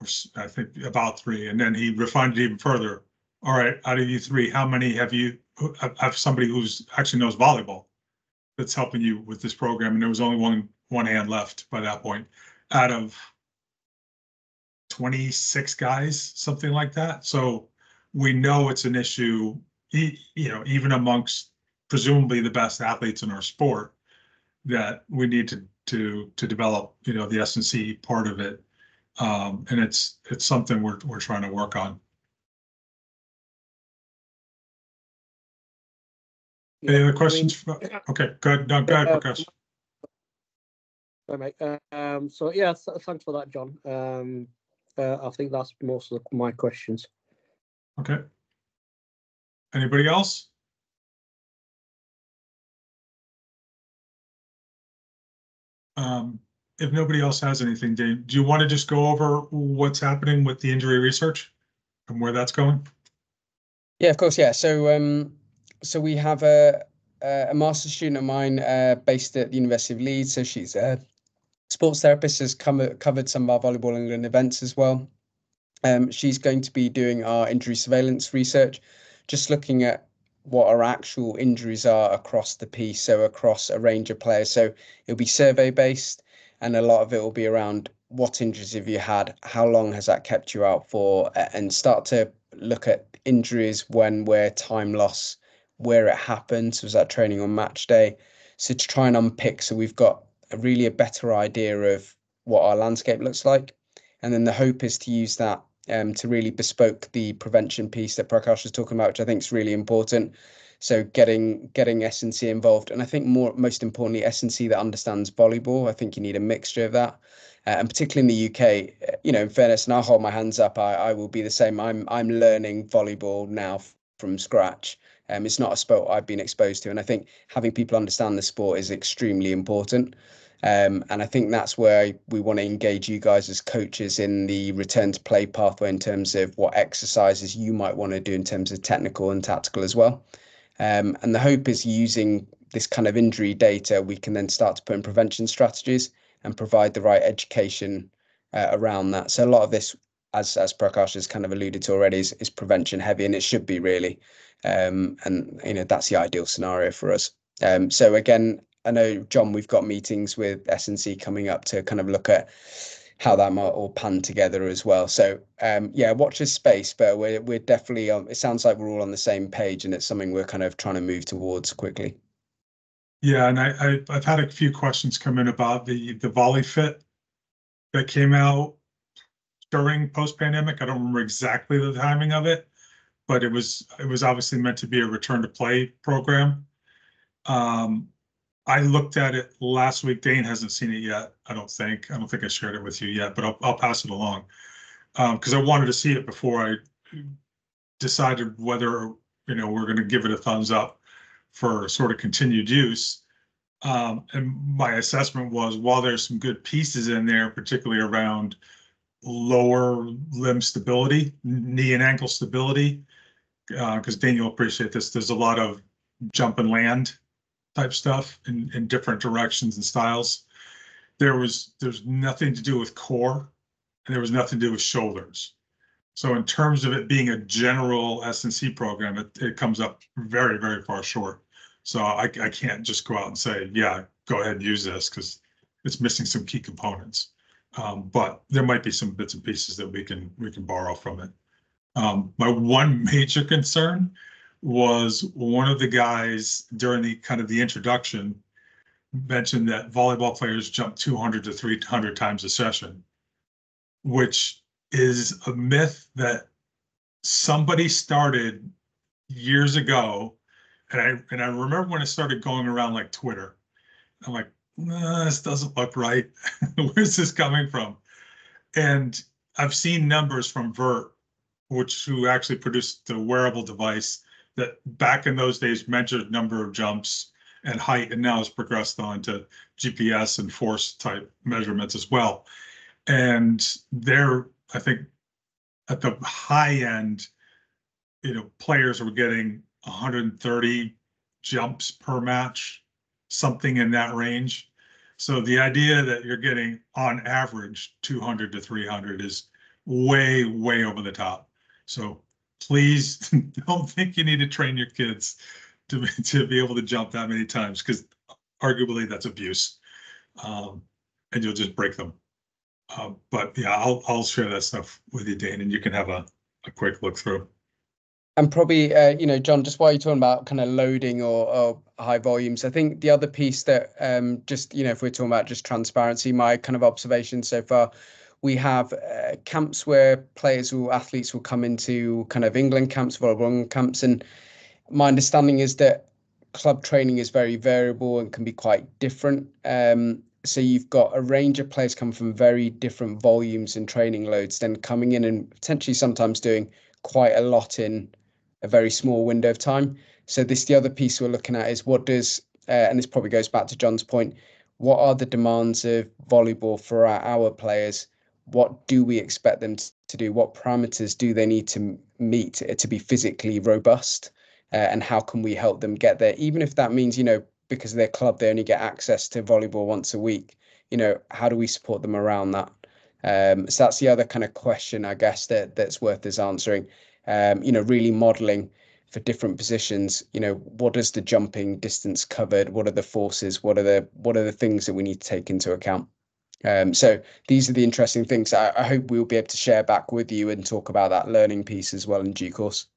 [SPEAKER 6] or I think about 3. And then he refined it even further. All right, out of you 3, how many have somebody who's actually knows volleyball that's helping you with this program? And there was only one hand left by that point out of 26 guys, something like that. So we know it's an issue, even amongst presumably the best athletes in our sport, that we need to develop, the S&C part of it. And it's something we're trying to work on. Any other questions? Okay, good. No, go ahead, Prakash.
[SPEAKER 9] Sorry, mate. So yeah, thanks for that, John. I think that's most of my questions.
[SPEAKER 6] Okay. Anybody else? If nobody else has anything, Dane, do you want to just go over what's happening with the injury research and where that's going?
[SPEAKER 1] Yeah, of course. Yeah. So we have a master's student of mine based at the University of Leeds. So she's a sports therapist, has covered some of our Volleyball England events as well. She's going to be doing our injury surveillance research, just looking at what our actual injuries are across the piece, so across a range of players. So it'll be survey based, and a lot of it will be around what injuries have you had, how long has that kept you out for, and start to look at injuries when we're time loss, where it happened. So was that training on match day? So to try and unpick, so we've got a better idea of what our landscape looks like. And then the hope is to use that to really bespoke the prevention piece that Prakash was talking about, which I think is really important. So getting S&C involved, and I think most importantly, S&C that understands volleyball. I think you need a mixture of that, and particularly in the UK, in fairness, and I'll hold my hands up, I will be the same. I'm learning volleyball now from scratch. It's not a sport I've been exposed to, and I think having people understand the sport is extremely important. And I think that's where we want to engage you guys as coaches in the return to play pathway, in terms of what exercises you might want to do in terms of technical and tactical as well. And the hope is, using this kind of injury data, we can then start to put in prevention strategies and provide the right education around that. So a lot of this, as Prakash has kind of alluded to already, is prevention heavy, and it should be really. And that's the ideal scenario for us. So again, I know, John, we've got meetings with S&C coming up to kind of look at how that might all pan together as well. So watch this space, but we're definitely it sounds like we're all on the same page, and it's something we're kind of trying to move towards quickly.
[SPEAKER 6] Yeah, and I've had a few questions come in about the volley fit that came out during post-pandemic. I don't remember exactly the timing of it, but it was obviously meant to be a return to play program. I looked at it last week. Dane hasn't seen it yet. I don't think I shared it with you yet, but I'll pass it along because I wanted to see it before I decided whether we're going to give it a thumbs up for sort of continued use. And my assessment was, while there's some good pieces in there, particularly around lower limb stability, knee and ankle stability, because Dane, you'll appreciate this, there's a lot of jump and land type stuff in different directions and styles. There's nothing to do with core, and there was nothing to do with shoulders. So in terms of it being a general S&C program, it comes up very, very far short. So I can't just go out and say, yeah, go ahead and use this, because it's missing some key components. But there might be some bits and pieces that we can borrow from it. My one major concern was one of the guys during the introduction mentioned that volleyball players jump 200 to 300 times a session, which is a myth that somebody started years ago. And I remember when it started going around like Twitter. I'm like, nah, this doesn't look right. Where's this coming from? And I've seen numbers from Vert, who actually produced the wearable device that back in those days measured number of jumps and height, and now has progressed on to GPS and force type measurements as well. And they're, I think, at the high end, players were getting 130 jumps per match, something in that range. So the idea that you're getting on average 200 to 300 is way, way over the top. So please don't think you need to train your kids to be able to jump that many times, because arguably that's abuse, and you'll just break them. But yeah, I'll share that stuff with you, Dane, and you can have a quick look through.
[SPEAKER 1] And probably, John, just while you're talking about kind of loading or high volumes, I think the other piece that just, if we're talking about just transparency, my kind of observation so far, we have camps where athletes will come into kind of England camps, volleyball camps. And my understanding is that club training is very variable and can be quite different. So you've got a range of players come from very different volumes and training loads, then coming in and potentially sometimes doing quite a lot in a very small window of time. So the other piece we're looking at is what does, and this probably goes back to John's point, what are the demands of volleyball for our players? What do we expect them to do? What parameters do they need to meet to be physically robust? And how can we help them get there? Even if that means, because of their club, they only get access to volleyball once a week, how do we support them around that? So that's the other kind of question, I guess, that's worth us answering. Really modeling for different positions, what is the jumping distance covered? What are the forces? What are the things that we need to take into account? So these are the interesting things. I hope we'll be able to share back with you and talk about that learning piece as well in due course.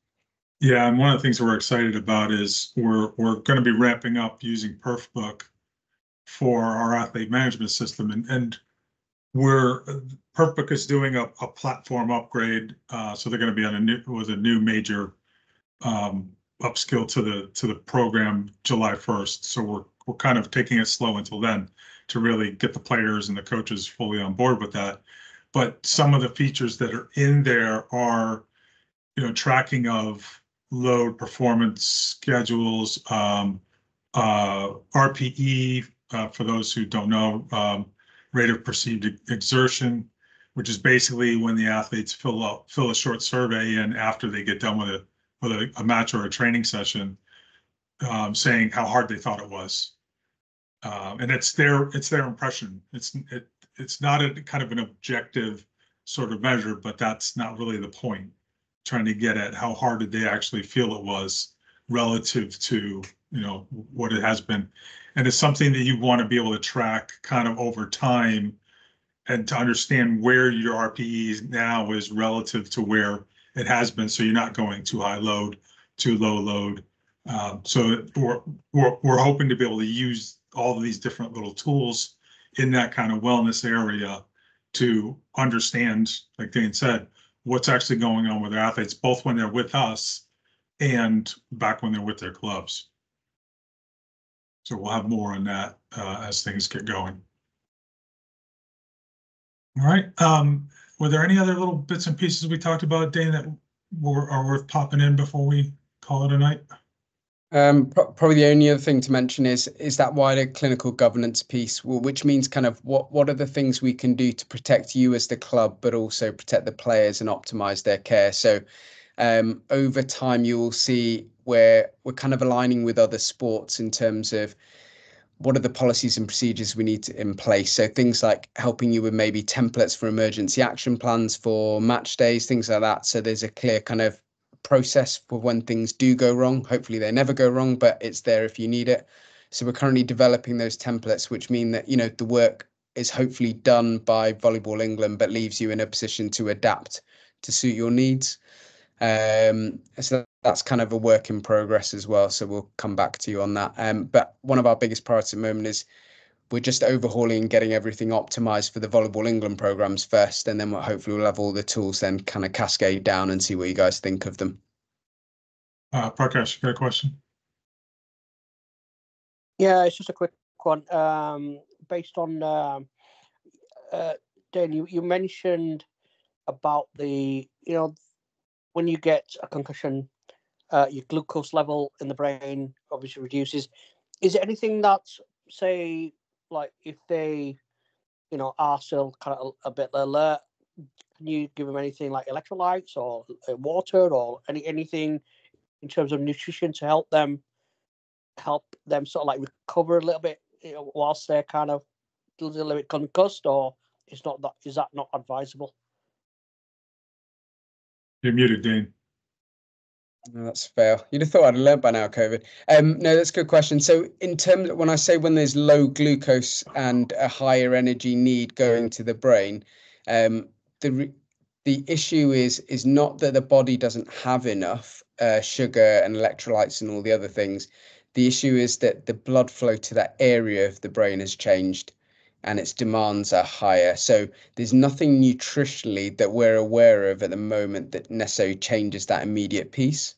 [SPEAKER 6] Yeah, and one of the things we're excited about is we're going to be ramping up using PerfBook for our athlete management system, and PerfBook is doing a platform upgrade, so they're going to be on a new major upskill to the program July 1st. So we're kind of taking it slow until then to really get the players and the coaches fully on board with that. But some of the features that are in there are, tracking of load, performance schedules, RPE, for those who don't know, rate of perceived exertion, which is basically when the athletes fill a short survey in after they get done with a match or a training session, saying how hard they thought it was. And it's their impression. It's not a kind of an objective sort of measure, but that's not really the point. Trying to get at how hard did they actually feel it was relative to what it has been. And it's something that you want to be able to track kind of over time and to understand where your RPE now is relative to where it has been, so you're not going too high load, too low load. So we're hoping to be able to use all of these different little tools in that kind of wellness area to understand, like Dane said, what's actually going on with their athletes, both when they're with us and back when they're with their clubs. So we'll have more on that as things get going. All right. Were there any other little bits and pieces we talked about, Dane, that are worth popping in before we call it a night?
[SPEAKER 1] Probably the only other thing to mention is that wider clinical governance piece, which means kind of what are the things we can do to protect you as the club, but also protect the players and optimize their care. So over time, you will see where we're kind of aligning with other sports in terms of what are the policies and procedures we need in place. So things like helping you with maybe templates for emergency action plans for match days, things like that. So there's a clear kind of process for when things do go wrong. Hopefully they never go wrong, but it's there if you need it. So we're currently developing those templates, which mean that, the work is hopefully done by Volleyball England, but leaves you in a position to adapt to suit your needs. So that's kind of a work in progress as well. So we'll come back to you on that. But one of our biggest priorities at the moment is we're just overhauling and getting everything optimized for the Volleyball England programs first, and then hopefully we'll have all the tools then kind of cascade down and see what you guys think of them.
[SPEAKER 6] Prakash, you got a question?
[SPEAKER 9] Yeah, it's just a quick one. Based on Dane, you mentioned about the, when you get a concussion, your glucose level in the brain obviously reduces. Is it anything that's, say, like if they, are still kind of a bit alert, can you give them anything like electrolytes or water or anything in terms of nutrition to help them sort of like recover a little bit, whilst they're kind of a little bit concussed, or is that not advisable?
[SPEAKER 6] You're muted, Dane.
[SPEAKER 1] No, that's fair. You'd have thought I'd learned by now, COVID. No, that's a good question. So in terms of when I say when there's low glucose and a higher energy need going to the brain, the issue is not that the body doesn't have enough sugar and electrolytes and all the other things. The issue is that the blood flow to that area of the brain has changed and its demands are higher. So there's nothing nutritionally that we're aware of at the moment that necessarily changes that immediate piece.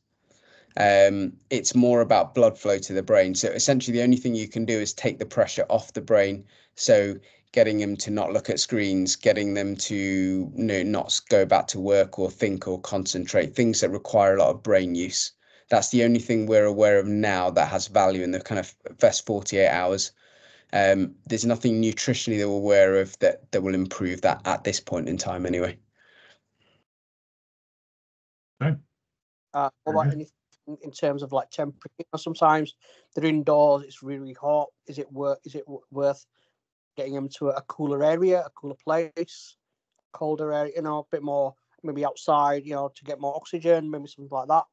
[SPEAKER 1] It's more about blood flow to the brain. So essentially the only thing you can do is take the pressure off the brain. So getting them to not look at screens, getting them to not go back to work or think or concentrate, things that require a lot of brain use. That's the only thing we're aware of now that has value in the kind of first 48 hours. There's nothing nutritionally that we're aware of that will improve that at this point in time anyway.
[SPEAKER 6] Okay.
[SPEAKER 9] What about anything in terms of like temperature? Sometimes they're indoors, it's really hot. Is it worth getting them to a cooler area, a cooler place, colder area, a bit more, maybe outside, to get more oxygen, maybe something like that?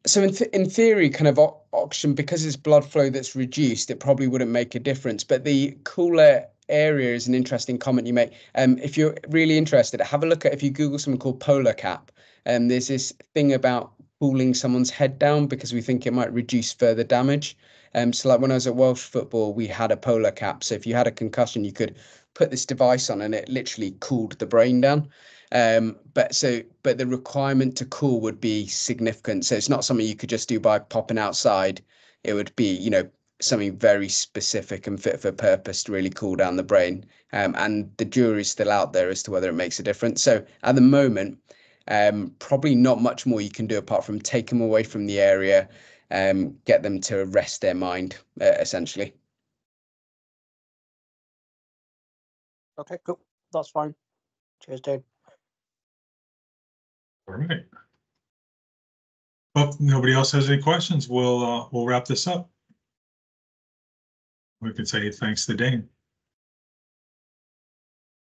[SPEAKER 1] So in theory, kind of oxygen, because it's blood flow that's reduced, it probably wouldn't make a difference. But the cooler area is an interesting comment you make. If you're really interested, have a look at, if you Google something called polar cap, there's this thing about cooling someone's head down because we think it might reduce further damage. So like when I was at Welsh football, we had a polar cap. So if you had a concussion, you could put this device on and it literally cooled the brain down. But the requirement to cool would be significant. So it's not something you could just do by popping outside. It would be, something very specific and fit for purpose to really cool down the brain. And the jury's still out there as to whether it makes a difference. So at the moment, probably not much more you can do apart from take them away from the area, get them to rest their mind, essentially.
[SPEAKER 9] Okay, cool. That's fine. Cheers, Dane.
[SPEAKER 6] All right. Well, if nobody else has any questions, we'll wrap this up. We can say thanks to Dane.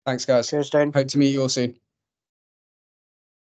[SPEAKER 1] Thanks, guys.
[SPEAKER 9] Cheers, Dane.
[SPEAKER 1] Hope to meet you all soon.